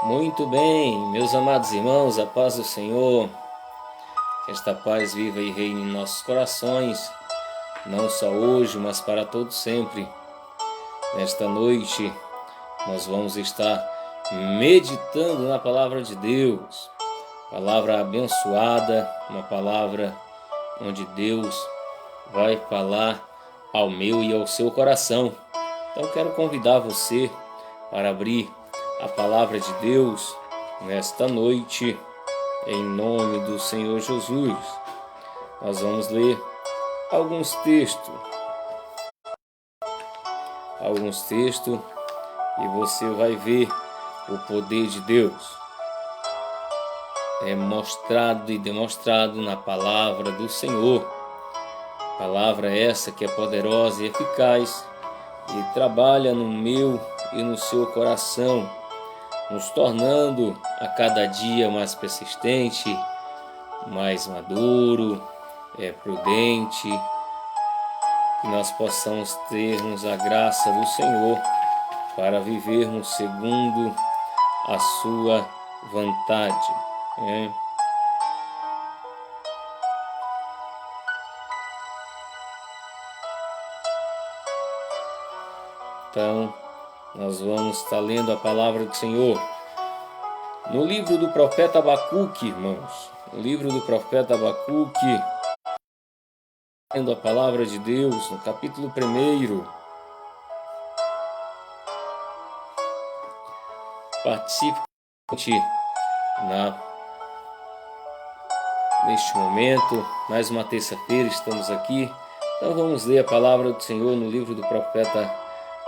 Muito bem, meus amados irmãos, a paz do Senhor, que esta paz viva e reine em nossos corações, não só hoje, mas para todo sempre. Nesta noite, nós vamos estar meditando na palavra de Deus, palavra abençoada, uma palavra onde Deus vai falar ao meu e ao seu coração. Então quero convidar você para abrir a palavra de Deus nesta noite, em nome do Senhor Jesus. Nós vamos ler alguns textos e você vai ver o poder de Deus mostrado e demonstrado na palavra do Senhor. Palavra essa que é poderosa e eficaz e trabalha no meu e no seu coração, nos tornando a cada dia mais persistente, mais maduro, prudente, que nós possamos termos a graça do Senhor para vivermos segundo a sua vontade. Então, nós vamos estar lendo a palavra do Senhor no livro do profeta Abacuque, irmãos. No livro do profeta Abacuque, lendo a palavra de Deus, no capítulo 1. Participe neste momento, mais uma terça-feira estamos aqui. Então vamos ler a palavra do Senhor no livro do profeta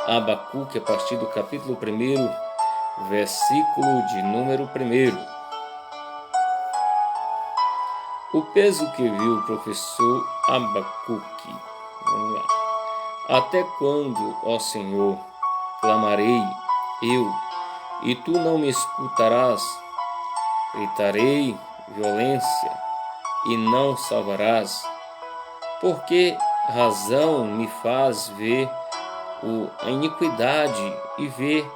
Abacuque, a partir do capítulo 1, versículo de número 1. O peso que viu o professor Abacuque. Vamos lá. Até quando, ó Senhor, clamarei eu, e tu não me escutarás? Gritarei violência, e não salvarás? Por que razão me faz ver a iniquidade e ver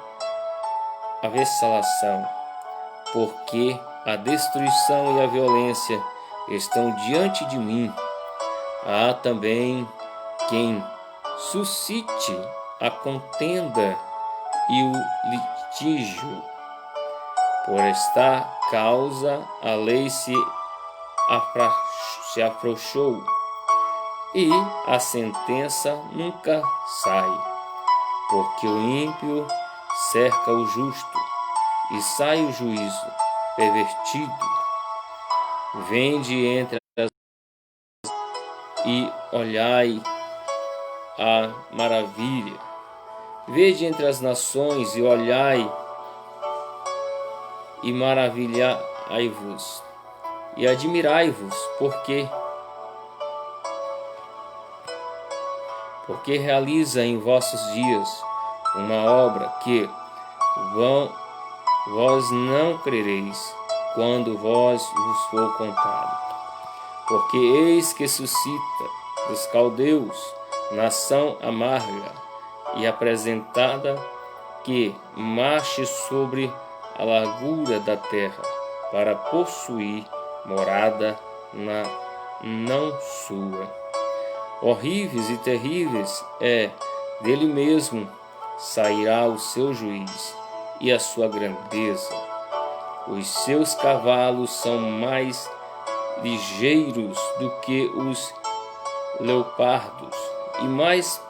a vexalação? Porque a destruição e a violência estão diante de mim. Há também quem suscite a contenda e o litígio. Por esta causa a lei se afrouxou e a sentença nunca sai. Porque o ímpio cerca o justo e sai o juízo pervertido. Vende entre as e olhai a maravilha. Vede entre as nações e olhai e maravilhai-vos e admirai-vos, porque realiza em vossos dias uma obra que vós não crereis quando vos for contado. Porque eis que suscita dos caldeus nação amarga e apresentada, que marche sobre a largura da terra para possuir morada na não sua. Horríveis e terríveis dele mesmo sairá o seu juiz e a sua grandeza. Os seus cavalos são mais ligeiros do que os leopardos e mais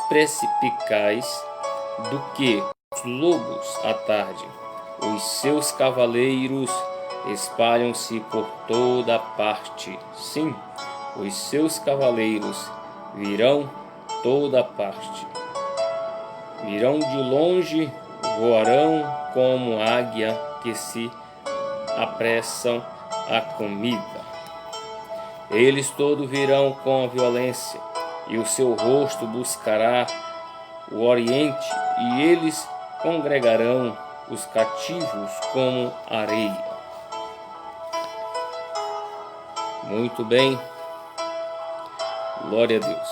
perspicaz do que os lobos à tarde. Os seus cavaleiros espalham-se por toda parte. Sim, os seus cavaleiros virão toda parte. Virão de longe, voarão como águia que se apressam à comida. Eles todos virão com a violência, e o seu rosto buscará o oriente, e eles congregarão os cativos como areia. Muito bem, glória a Deus.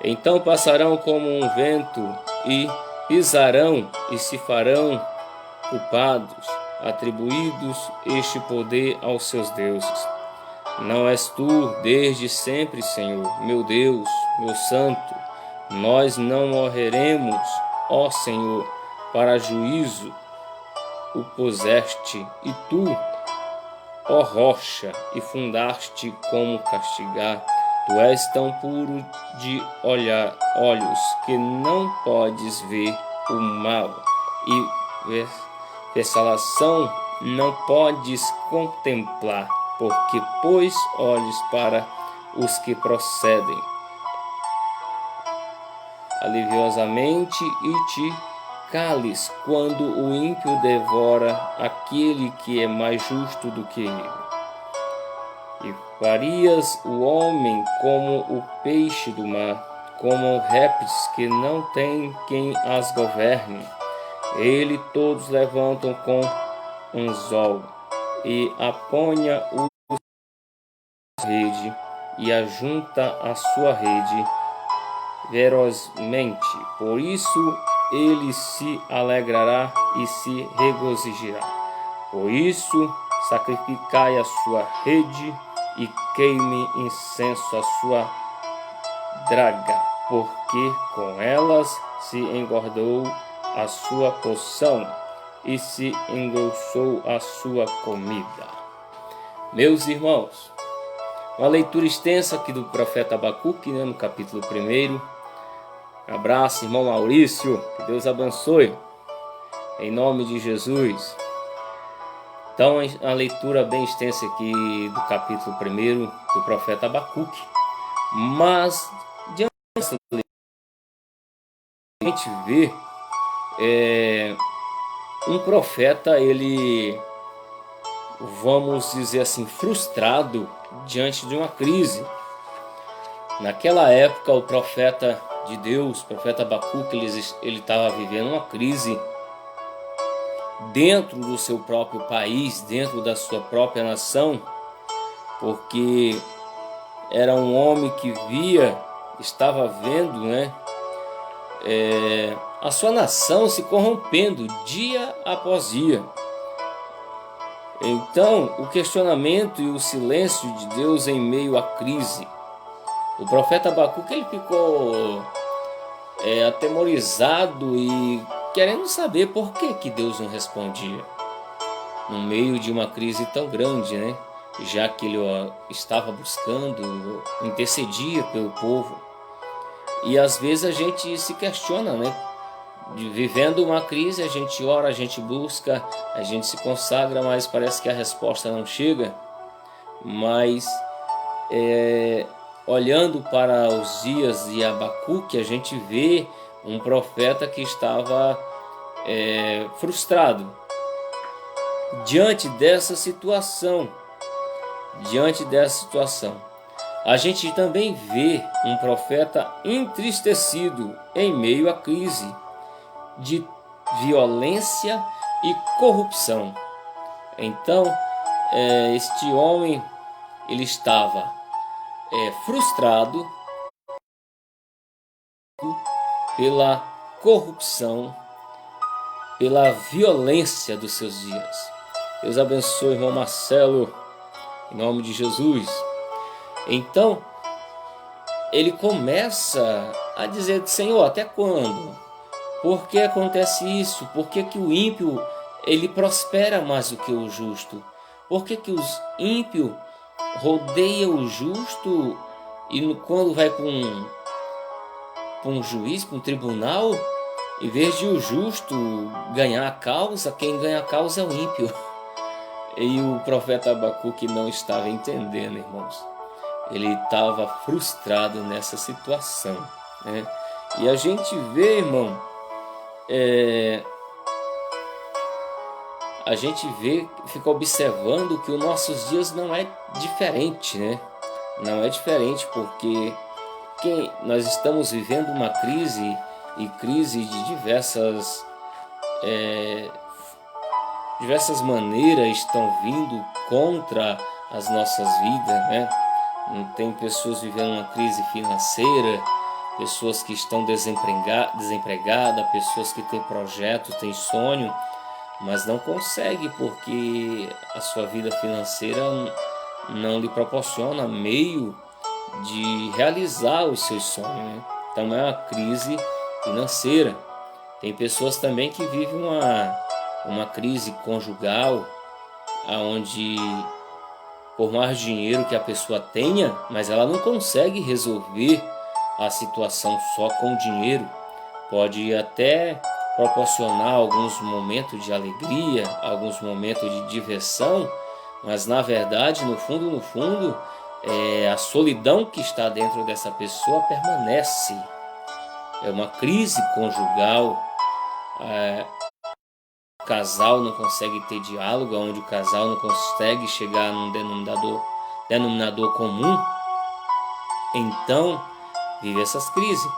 Então passarão como um vento e pisarão e se farão culpados, atribuídos este poder aos seus deuses. Não és tu desde sempre, Senhor, meu Deus, meu Santo. Nós não morreremos, ó Senhor, para juízo o puseste, e tu, ó rocha, e fundaste como castigar. Tu és tão puro de olhos que não podes ver o mal, e vexalação não podes contemplar, porque pôs olhos para os que procedem aliviosamente e te cales quando o ímpio devora aquele que é mais justo do que ele. E farias o homem como o peixe do mar, como répteis que não tem quem as governe. Ele todos levantam com anzol e aponha o rede e ajunta a sua rede ferozmente. Por isso ele se alegrará e se regozijará. Por isso sacrificai a sua rede e queime incenso à sua draga, porque com elas se engordou a sua porção e se engrossou a sua comida. Meus irmãos, uma leitura extensa aqui do profeta Abacuque, no capítulo 1. Abraço, irmão Maurício, que Deus abençoe, em nome de Jesus. Então, a leitura bem extensa aqui do capítulo 1 do profeta Abacuque. Mas, diante dessa leitura, a gente vê um profeta, ele, vamos dizer assim, frustrado diante de uma crise. Naquela época, o profeta de Deus, o profeta Abacuque, ele estava vivendo uma crise dentro do seu próprio país, dentro da sua própria nação, porque era um homem que estava vendo, a sua nação se corrompendo dia após dia. Então, o questionamento e o silêncio de Deus em meio à crise. O profeta Abacuque, ele ficou atemorizado e querendo saber por que Deus não respondia no meio de uma crise tão grande, já que ele estava buscando, intercedia pelo povo. E às vezes a gente se questiona, vivendo uma crise, a gente ora, a gente busca, a gente se consagra, mas parece que a resposta não chega. Mas olhando para os dias de Abacuque, a gente vê um profeta que estava frustrado diante dessa situação. A gente também vê um profeta entristecido em meio à crise de violência e corrupção. Então, este homem, ele estava frustrado pela corrupção, pela violência dos seus dias. Deus abençoe, irmão Marcelo, em nome de Jesus. Então, ele começa a dizer: Senhor, até quando? Por que acontece isso? Por que o ímpio, ele prospera mais do que o justo? Por que os ímpios rodeiam o justo e quando vai para um juiz, para um tribunal, em vez de o justo ganhar a causa, quem ganha a causa é o ímpio? E o profeta Abacuque não estava entendendo, irmãos. Ele estava frustrado nessa situação, E a gente vê, irmão, a gente fica observando que os nossos dias não é diferente, Não é diferente, porque nós estamos vivendo uma crise, e crise de diversas maneiras estão vindo contra as nossas vidas, Tem pessoas vivendo uma crise financeira, pessoas que estão desempregadas, pessoas que têm projeto, têm sonho, mas não conseguem porque a sua vida financeira não lhe proporciona meio de realizar os seus sonhos, né? Então é uma crise financeira. Tem pessoas também que vivem uma crise conjugal, onde por mais dinheiro que a pessoa tenha, mas ela não consegue resolver a situação só com dinheiro. Pode até proporcionar alguns momentos de alegria, alguns momentos de diversão, mas na verdade, no fundo, a solidão que está dentro dessa pessoa permanece. É uma crise conjugal. O casal não consegue ter diálogo, onde o casal não consegue chegar num denominador comum. Então, vive essas crises.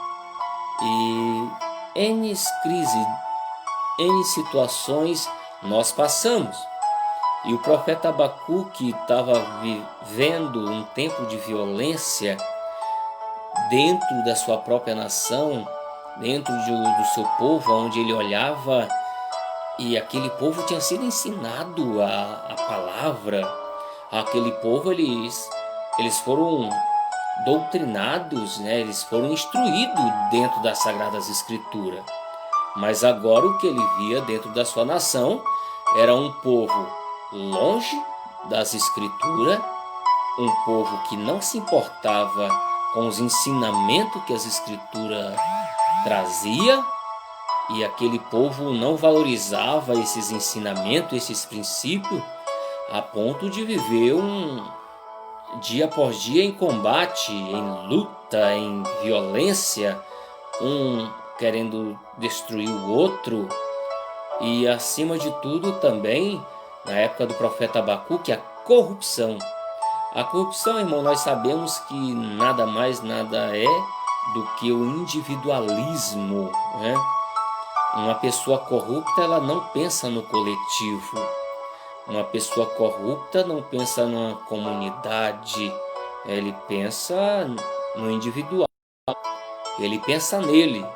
E N crises, N situações nós passamos. E o profeta Abacuque estava vivendo um tempo de violência dentro da sua própria nação, dentro do seu povo, onde ele olhava e aquele povo tinha sido ensinado a palavra. Aquele povo, eles foram doutrinados, né? Eles foram instruídos dentro das Sagradas Escrituras. Mas agora o que ele via dentro da sua nação era um povo longe das Escrituras, um povo que não se importava com os ensinamentos que as Escrituras trazia, e aquele povo não valorizava esses ensinamentos, esses princípios, a ponto de viver dia após dia em combate, em luta, em violência, um querendo destruir o outro. E acima de tudo também, na época do profeta Abacuque, a corrupção. A corrupção, irmão, nós sabemos que nada mais, nada é do que o individualismo, né? Uma pessoa corrupta, ela não pensa no coletivo. Uma pessoa corrupta não pensa numa comunidade. Ele pensa no individual. Ele pensa nele.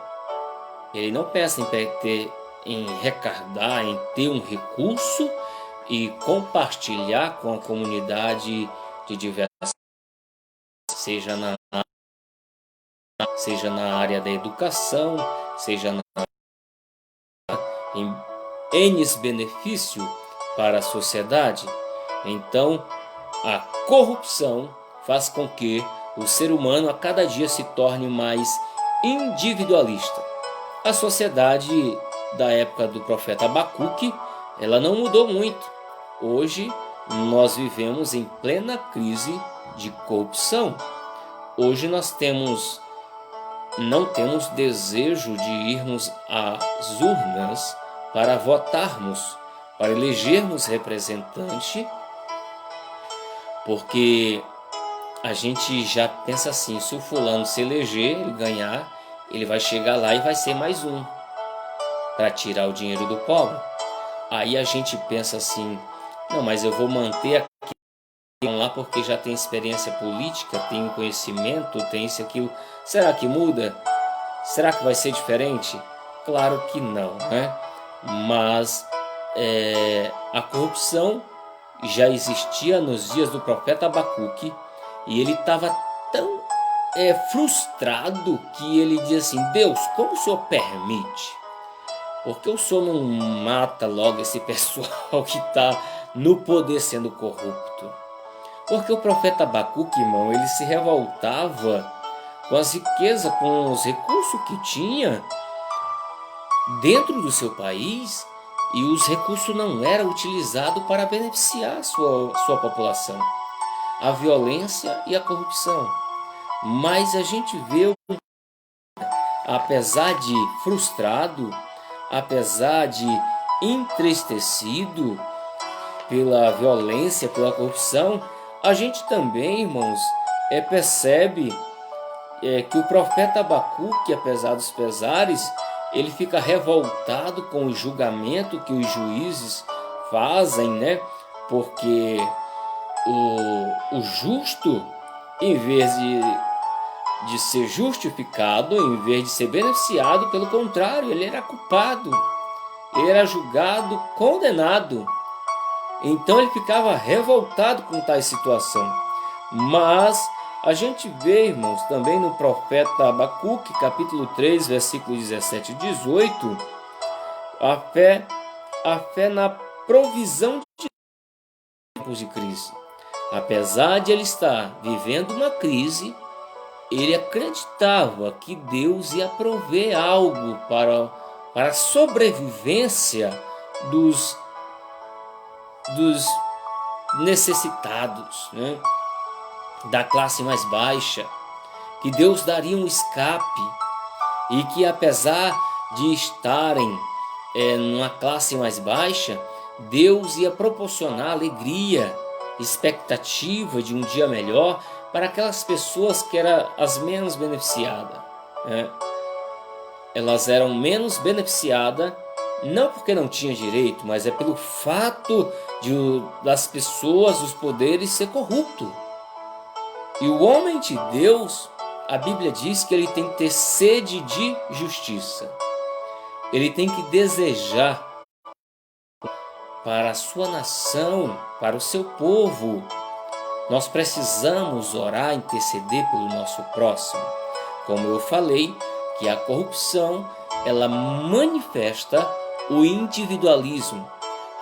Ele não pensa em recardar, em ter um recurso e compartilhar com a comunidade de diversas, seja na área da educação, seja em N benefício para a sociedade. Então, a corrupção faz com que o ser humano a cada dia se torne mais individualista. A sociedade da época do profeta Abacuque, ela não mudou muito. Hoje nós vivemos em plena crise de corrupção. Hoje nós não temos desejo de irmos às urnas para votarmos, para elegermos representante, porque a gente já pensa assim: se o fulano se eleger, ele ganhar, ele vai chegar lá e vai ser mais um para tirar o dinheiro do pobre. Aí a gente pensa assim: não, mas eu vou manter aqui lá porque já tem experiência política, tem conhecimento, tem isso e aquilo. Será que muda? Será que vai ser diferente? Claro que não, né? Mas a corrupção já existia nos dias do profeta Abacuque, e ele estava tão frustrado que ele diz assim: Deus, como o Senhor permite? Porque o Senhor não mata logo esse pessoal que está no poder sendo corrupto? Porque o profeta Abacuque, irmão, ele se revoltava com as riquezas, com os recursos que tinha dentro do seu país, e os recursos não eram utilizados para beneficiar a sua população. A violência e a corrupção. Mas a gente vê, apesar de frustrado, apesar de entristecido pela violência, pela corrupção, a gente também, irmãos, percebe que o profeta Abacuque, apesar dos pesares, ele fica revoltado com o julgamento que os juízes fazem, né? Porque o justo, em vez de de ser justificado, em vez de ser beneficiado, pelo contrário, ele era culpado, ele era julgado, condenado. Então ele ficava revoltado com tal situação. Mas a gente vê, irmãos, também no profeta Abacuque, capítulo 3, versículos 17 e 18, a fé na provisão de tempos de crise. Apesar de ele estar vivendo uma crise, ele acreditava que Deus ia prover algo para a sobrevivência dos necessitados, né? Da classe mais baixa, que Deus daria um escape e que, apesar de estarem numa classe mais baixa, Deus ia proporcionar alegria, expectativa de um dia melhor para aquelas pessoas que eram as menos beneficiadas, né? Elas eram menos beneficiadas não porque não tinham direito, mas é pelo fato das pessoas, dos poderes ser corrupto. E o homem de Deus, a Bíblia diz que ele tem que ter sede de justiça. Ele tem que desejar para a sua nação, para o seu povo. Nós precisamos orar, interceder pelo nosso próximo. Como eu falei, que a corrupção, ela manifesta o individualismo.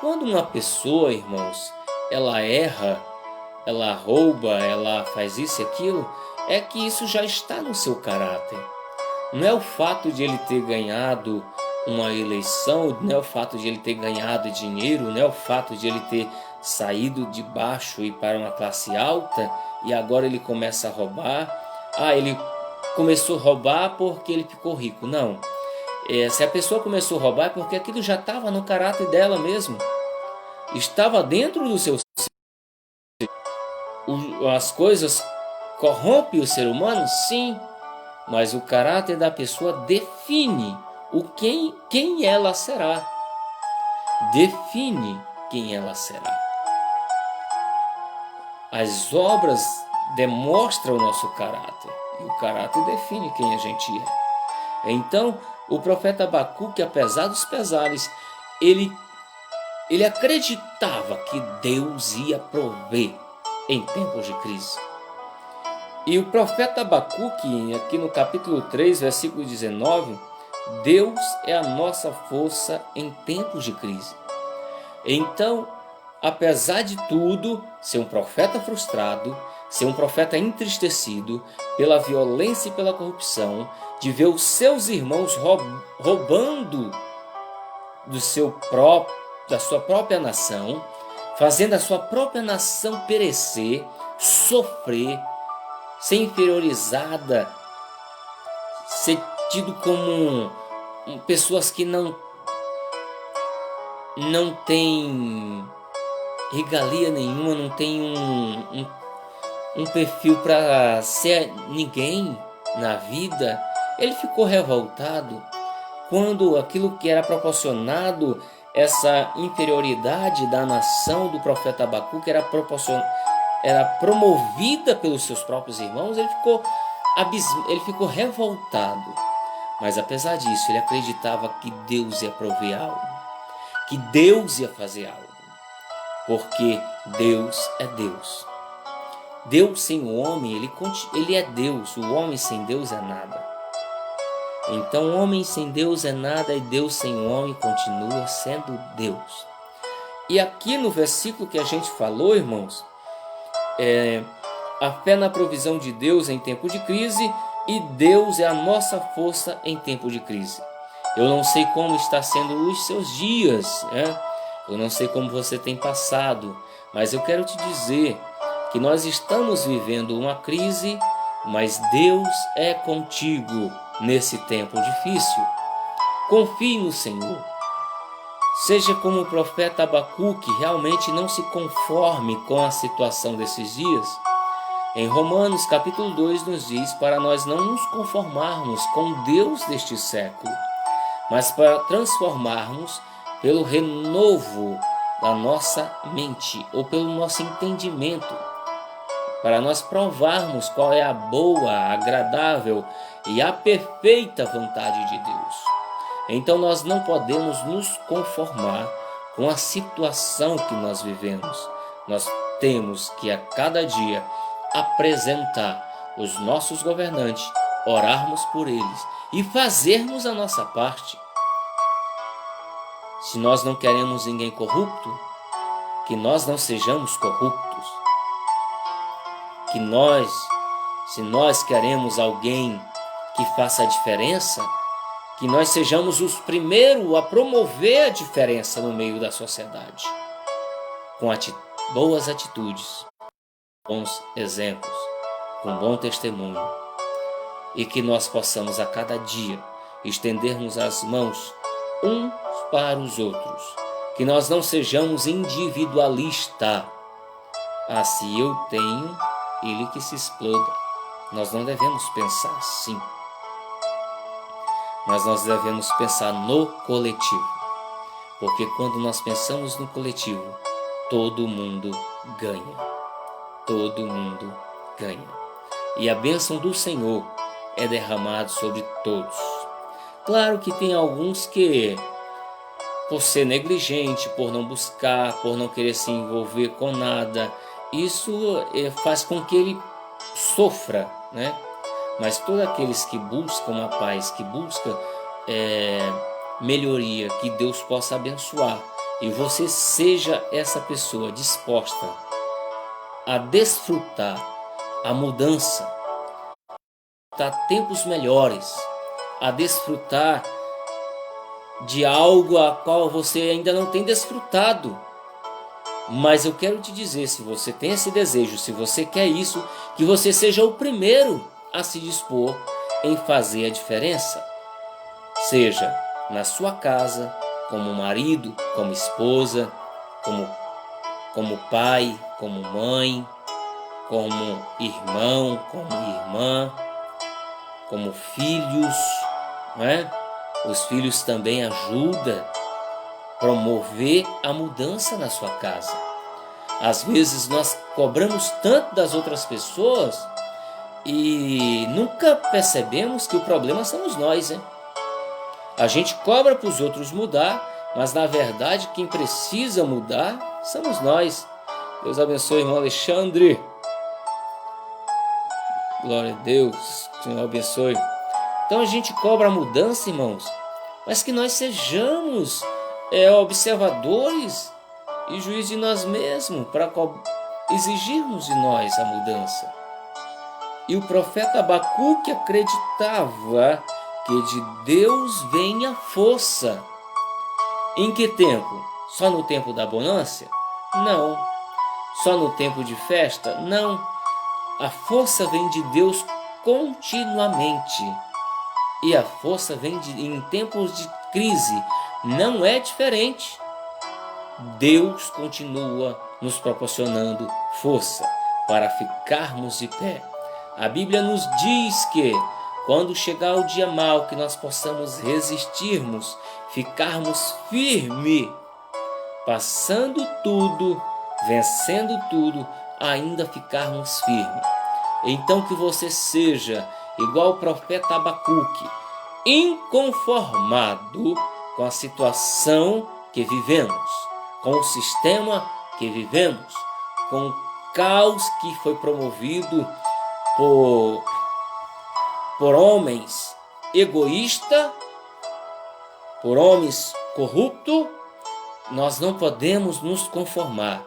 Quando uma pessoa, irmãos, ela erra, ela rouba, ela faz isso e aquilo, é que isso já está no seu caráter. Não é o fato de ele ter ganhado uma eleição, não é o fato de ele ter ganhado dinheiro, não é o fato de ele ter saído de baixo e para uma classe alta e agora ele começa a roubar. Ele começou a roubar porque ele ficou rico. Não. Se a pessoa começou a roubar é porque aquilo já estava no caráter dela mesmo. Estava dentro do seu... As coisas corrompem o ser humano? Sim. Mas o caráter da pessoa define quem ela será. Define quem ela será. As obras demonstram o nosso caráter. E o caráter define quem a gente é. Então, o profeta Abacuque, apesar dos pesares, ele acreditava que Deus ia prover em tempos de crise. E o profeta Abacuque, aqui no capítulo 3, versículo 19, Deus é a nossa força em tempos de crise. Então, apesar de tudo, ser um profeta frustrado, ser um profeta entristecido pela violência e pela corrupção, de ver os seus irmãos roubando da sua própria nação, fazendo a sua própria nação perecer, sofrer, ser inferiorizada, ser tido como pessoas que não têm regalia nenhuma, não tem um perfil para ser ninguém na vida. Ele ficou revoltado quando aquilo que era proporcionado, essa inferioridade da nação do profeta Abacuque era promovida pelos seus próprios irmãos. Ele ficou revoltado. Mas apesar disso, ele acreditava que Deus ia prover algo, que Deus ia fazer algo, porque Deus é Deus. Deus sem o homem, ele é Deus. O homem sem Deus é nada. Então o homem sem Deus é nada e Deus sem o homem continua sendo Deus. E aqui no versículo que a gente falou, irmãos, a fé na provisão de Deus em tempo de crise, e Deus é a nossa força em tempo de crise. Eu não sei como está sendo os seus dias, né? Eu não sei como você tem passado, mas eu quero te dizer que nós estamos vivendo uma crise, mas Deus é contigo nesse tempo difícil. Confie no Senhor. Seja como o profeta Abacuque, realmente não se conforme com a situação desses dias. Em Romanos capítulo 2 nos diz para nós não nos conformarmos com o Deus deste século, mas para transformarmos pelo renovo da nossa mente ou pelo nosso entendimento. para nós provarmos qual é a boa, agradável e a perfeita vontade de Deus. Então nós não podemos nos conformar com a situação que nós vivemos. Nós temos que a cada dia apresentar os nossos governantes, orarmos por eles e fazermos a nossa parte. Se nós não queremos ninguém corrupto, que nós não sejamos corruptos. Se nós queremos alguém que faça a diferença, que nós sejamos os primeiros a promover a diferença no meio da sociedade, com boas atitudes, bons exemplos, com bom testemunho, e que nós possamos a cada dia estendermos as mãos uns para os outros, que nós não sejamos individualistas. Se eu tenho, ele que se exploda. Nós não devemos pensar assim, mas nós devemos pensar no coletivo, porque quando nós pensamos no coletivo, todo mundo ganha, todo mundo ganha, e a bênção do Senhor é derramada sobre todos. Claro que tem alguns que, por ser negligente, por não buscar, por não querer se envolver com nada, isso faz com que ele sofra, né? Mas todos aqueles que buscam a paz, que buscam melhoria, que Deus possa abençoar, e você seja essa pessoa disposta a desfrutar a mudança, a tempos melhores, a desfrutar de algo a qual você ainda não tem desfrutado. Mas eu quero te dizer, se você tem esse desejo, se você quer isso, que você seja o primeiro a se dispor em fazer a diferença. Seja na sua casa, como marido, como esposa, como pai, como mãe, como irmão, como irmã, como filhos, não é? Os filhos também ajudam a promover a mudança na sua casa. Às vezes nós cobramos tanto das outras pessoas e nunca percebemos que o problema somos nós, hein? A gente cobra para os outros mudar, mas na verdade quem precisa mudar somos nós. Deus abençoe, irmão Alexandre. Glória a Deus, Senhor abençoe. Então a gente cobra a mudança, irmãos, mas que nós sejamos observadores e juízes de nós mesmos para exigirmos de nós a mudança. E o profeta Abacuque acreditava que de Deus vem a força. Em que tempo? Só no tempo da bonança? Não. Só no tempo de festa? Não. A força vem de Deus continuamente. E a força vem em tempos de crise. Não é diferente. Deus continua nos proporcionando força para ficarmos de pé. A Bíblia nos diz que quando chegar o dia mau, que nós possamos resistirmos, ficarmos firmes, passando tudo, vencendo tudo, ainda ficarmos firmes. Então que você seja igual o profeta Abacuque, inconformado com a situação que vivemos, com o sistema que vivemos, com o caos que foi promovido por homens egoístas, por homens corruptos. Nós não podemos nos conformar,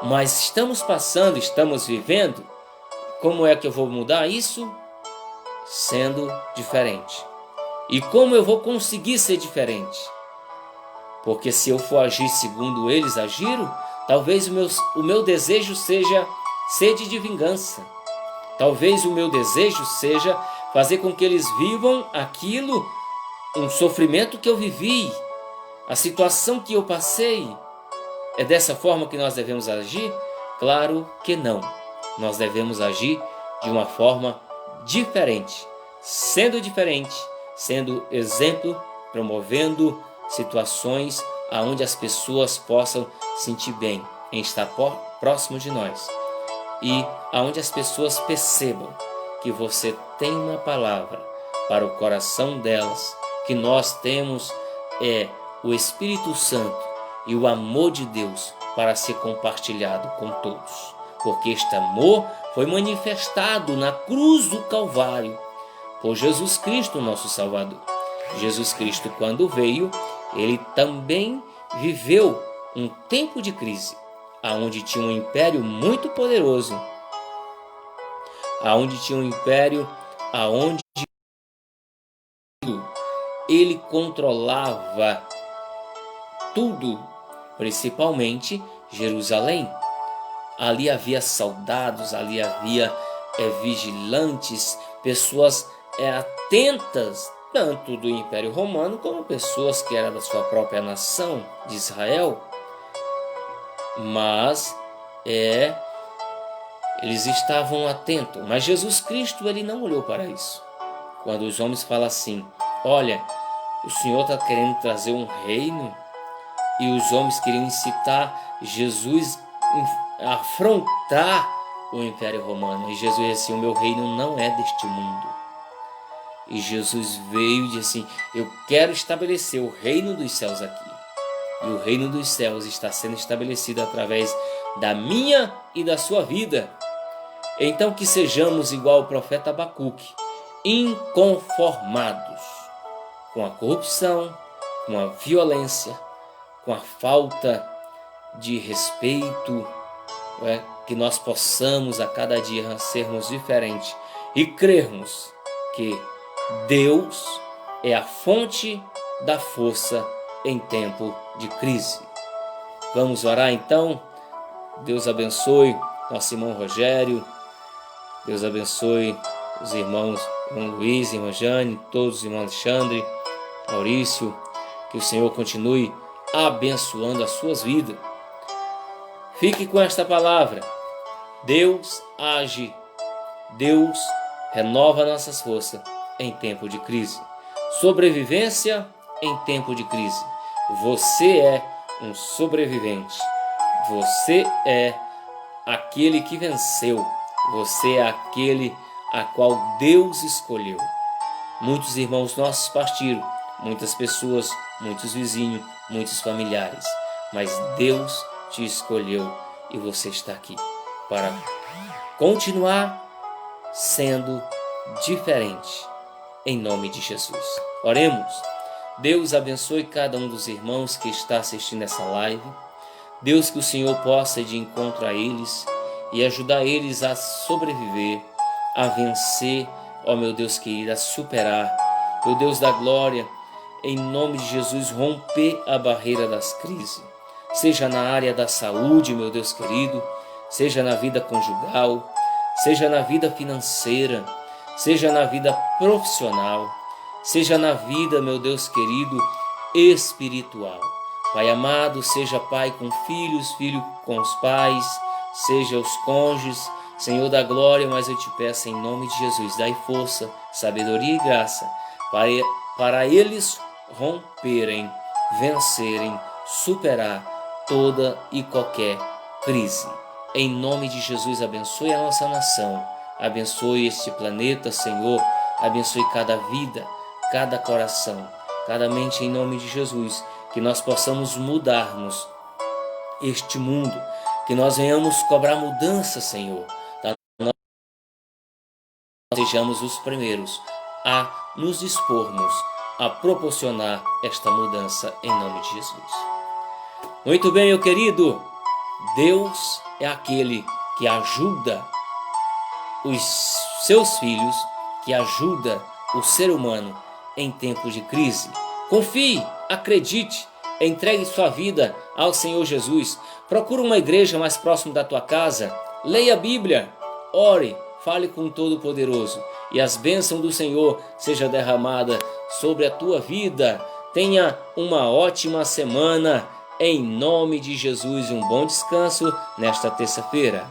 mas estamos passando, estamos vivendo. Como é que eu vou mudar isso? Sendo diferente. E como eu vou conseguir ser diferente? Porque se eu for agir segundo eles agiram, talvez o meu desejo seja sede de vingança. Talvez o meu desejo seja fazer com que eles vivam aquilo, um sofrimento que eu vivi, a situação que eu passei. É dessa forma que nós devemos agir? Claro que não. Nós devemos agir de uma forma diferente, sendo exemplo, promovendo situações onde as pessoas possam sentir bem em estar próximo de nós. e aonde as pessoas percebam que você tem uma palavra para o coração delas, que nós temos o Espírito Santo e o amor de Deus para ser compartilhado com todos. Porque este amor foi manifestado na cruz do Calvário por Jesus Cristo, nosso Salvador. Jesus Cristo, quando veio, ele também viveu um tempo de crise, aonde tinha um império muito poderoso, aonde ele controlava tudo, principalmente Jerusalém. Ali havia soldados, ali havia vigilantes, pessoas atentas, tanto do Império Romano como pessoas que eram da sua própria nação de Israel. Mas eles estavam atentos. Mas Jesus Cristo, ele não olhou para isso. Quando os homens falam assim: olha, o Senhor está querendo trazer um reino, e os homens queriam incitar Jesus a afrontar o Império Romano. E Jesus disse assim: o meu reino não é deste mundo. E Jesus veio e disse assim: eu quero estabelecer o reino dos céus aqui. E o reino dos céus está sendo estabelecido através da minha e da sua vida. Então que sejamos igual ao profeta Abacuque, inconformados com a corrupção, com a violência, com a falta de respeito, que nós possamos a cada dia sermos diferentes e crermos que Deus é a fonte da força em tempo de crise. Vamos orar então? Deus abençoe nosso irmão Rogério, Deus abençoe os irmãos, irmão Luiz, irmã Jane, todos os irmãos Alexandre, Maurício, que o Senhor continue abençoando as suas vidas. Fique com esta palavra: Deus age, Deus renova nossas forças em tempo de crise. Sobrevivência em tempo de crise. Você é um sobrevivente. Você é aquele que venceu. Você é aquele a qual Deus escolheu. Muitos irmãos nossos partiram, muitas pessoas, muitos vizinhos, muitos familiares, mas Deus te escolheu e você está aqui para continuar sendo diferente, em nome de Jesus. Oremos. Deus abençoe cada um dos irmãos que está assistindo essa live. Deus, que o Senhor possa ir de encontro a eles e ajudar eles a sobreviver, a vencer, ó meu Deus querido, a superar. Meu Deus da glória, em nome de Jesus, romper a barreira das crises, seja na área da saúde, meu Deus querido, seja na vida conjugal, seja na vida financeira, seja na vida profissional, seja na vida, meu Deus querido, espiritual. Pai amado, seja pai com filhos, filho com os pais, seja os cônjuges, Senhor da glória, mas eu te peço em nome de Jesus, dai força, sabedoria e graça para eles romperem, vencerem, superar toda e qualquer crise. Em nome de Jesus, abençoe a nossa nação, abençoe este planeta, Senhor, abençoe cada vida, cada coração, cada mente, em nome de Jesus, que nós possamos mudarmos este mundo, que nós venhamos cobrar mudança, Senhor, nós sejamos os primeiros a nos dispormos a proporcionar esta mudança em nome de Jesus. Muito bem, meu querido, Deus é aquele que ajuda os seus filhos, que ajuda o ser humano em tempos de crise. Confie, acredite, entregue sua vida ao Senhor Jesus. Procure uma igreja mais próxima da tua casa, leia a Bíblia, ore, fale com o Todo-Poderoso e as bênçãos do Senhor sejam derramadas sobre a tua vida. Tenha uma ótima semana, em nome de Jesus, e um bom descanso nesta terça-feira.